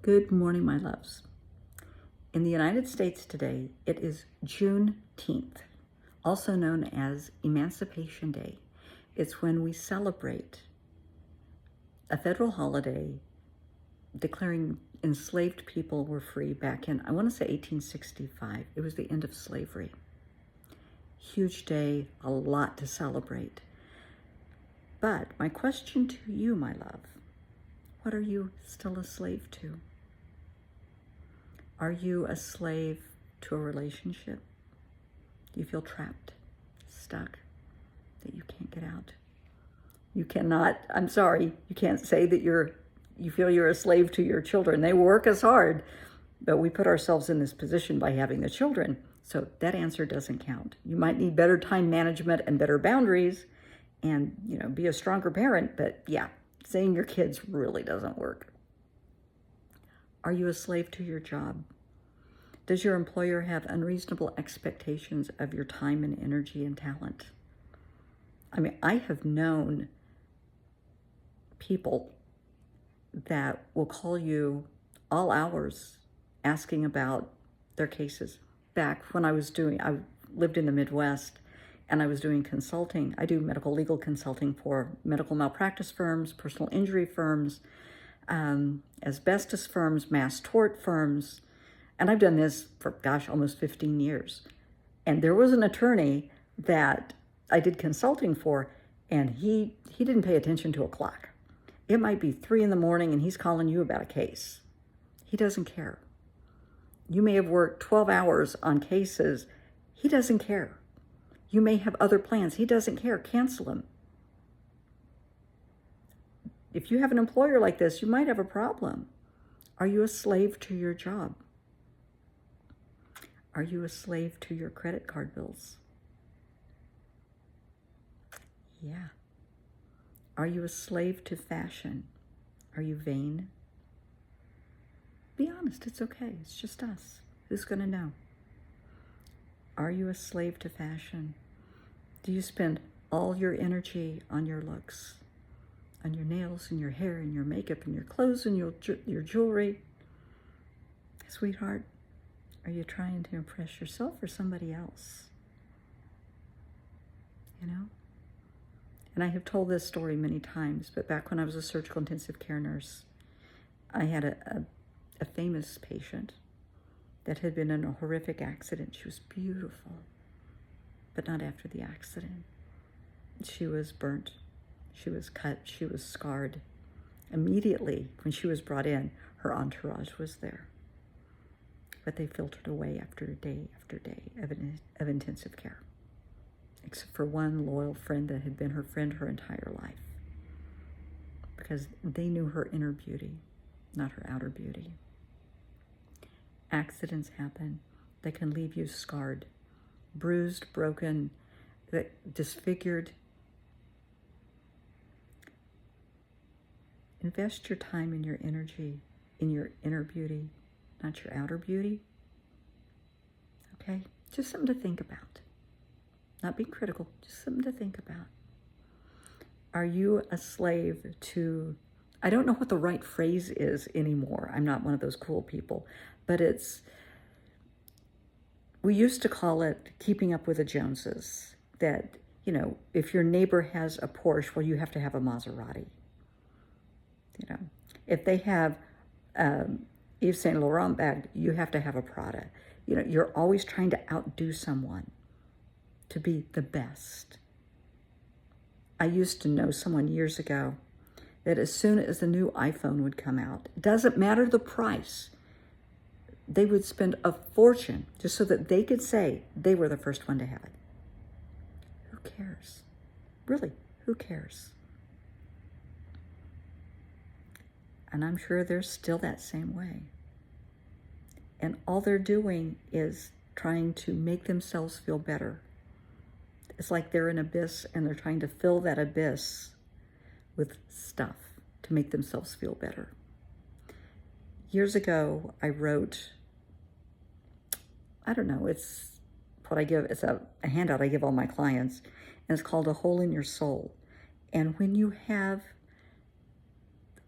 Good morning, my loves. In the United States today, it is Juneteenth, also known as Emancipation Day. It's when we celebrate a federal holiday declaring enslaved people were free back in, I want to say 1865. It was the end of slavery. Huge day, a lot to celebrate. But my question to you, my love, what are you still a slave to? Are you a slave to a relationship? Do you feel trapped, stuck, that you can't get out? You cannot, I'm sorry, you can't say that you feel you're a slave to your children. They work as hard, but we put ourselves in this position by having the children. So that answer doesn't count. You might need better time management and better boundaries and, be a stronger parent, but yeah, saying your kids really doesn't work. Are you a slave to your job? Does your employer have unreasonable expectations of your time and energy and talent? I mean, I have known people that will call you all hours asking about their cases. Back when I lived in the Midwest and I was doing consulting. I do medical legal consulting for medical malpractice firms, personal injury firms, asbestos firms, mass tort firms. And I've done this for, almost 15 years. And there was an attorney that I did consulting for, and he didn't pay attention to a clock. It might be 3 a.m. and he's calling you about a case. He doesn't care. You may have worked 12 hours on cases. He doesn't care. You may have other plans. He doesn't care. Cancel him. If you have an employer like this, you might have a problem. Are you a slave to your job? Are you a slave to your credit card bills? Yeah. Are you a slave to fashion? Are you vain? Be honest, it's okay. It's just us. Who's going to know? Are you a slave to fashion? Do you spend all your energy on your looks, on your nails and your hair and your makeup and your clothes and your jewelry? Sweetheart, are you trying to impress yourself or somebody else? And I have told this story many times, but back when I was a surgical intensive care nurse, I had a famous patient that had been in a horrific accident. She was beautiful, but not after the accident. She was burnt, she was cut, she was scarred. Immediately, when she was brought in, her entourage was there. But they filtered away after day of intensive care, except for one loyal friend that had been her friend her entire life, because they knew her inner beauty, not her outer beauty. Accidents happen. They can leave you scarred, bruised, broken, disfigured. Invest your time and your energy in your inner beauty, not your outer beauty. Okay? Just something to think about. Not being critical, just something to think about. Are you a slave to, I don't know what the right phrase is anymore. I'm not one of those cool people, but we used to call it keeping up with the Joneses. That, if your neighbor has a Porsche, well, you have to have a Maserati. If they have Yves Saint Laurent bag, you have to have a Prada. You're always trying to outdo someone to be the best. I used to know someone years ago that as soon as the new iPhone would come out, doesn't matter the price, they would spend a fortune just so that they could say they were the first one to have it. Who cares? Really, who cares? And I'm sure they're still that same way. And all they're doing is trying to make themselves feel better. It's like they're in an abyss and they're trying to fill that abyss with stuff to make themselves feel better. Years ago, I wrote, it's what I give, it's a handout I give all my clients, and it's called A Hole in Your Soul. And when you have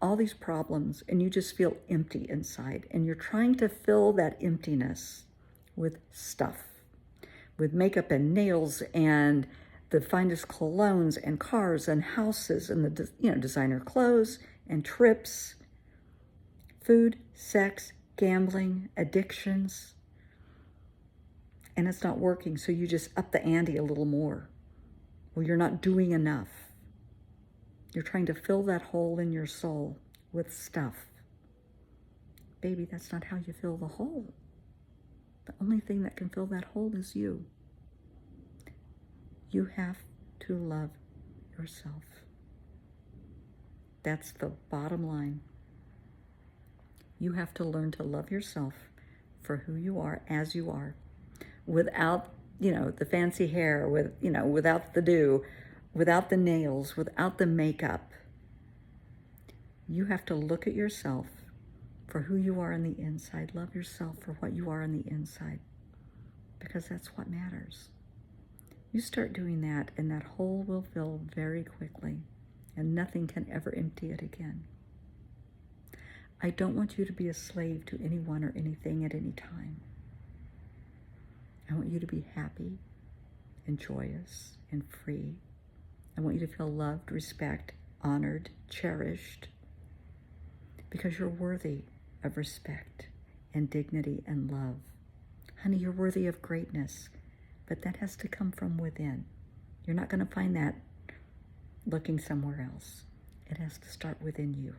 all these problems and you just feel empty inside, and you're trying to fill that emptiness with stuff, with makeup and nails and the finest colognes and cars and houses and the designer clothes and trips, food, sex, gambling, addictions, and it's not working, so you just up the ante a little more. Well, you're not doing enough. You're trying to fill that hole in your soul with stuff. Baby, that's not how you fill the hole. The only thing that can fill that hole is you. You have to love yourself. That's the bottom line. You have to learn to love yourself for who you are, as you are, without, the fancy hair, without the do, without the nails, without the makeup. You have to look at yourself for who you are on the inside. Love yourself for what you are on the inside, because that's what matters. You start doing that, and that hole will fill very quickly, and nothing can ever empty it again. I don't want you to be a slave to anyone or anything at any time. I want you to be happy and joyous and free. I want you to feel loved, respect, honored, cherished, because you're worthy of respect and dignity and love. Honey, you're worthy of greatness, but that has to come from within. You're not going to find that looking somewhere else. It has to start within you.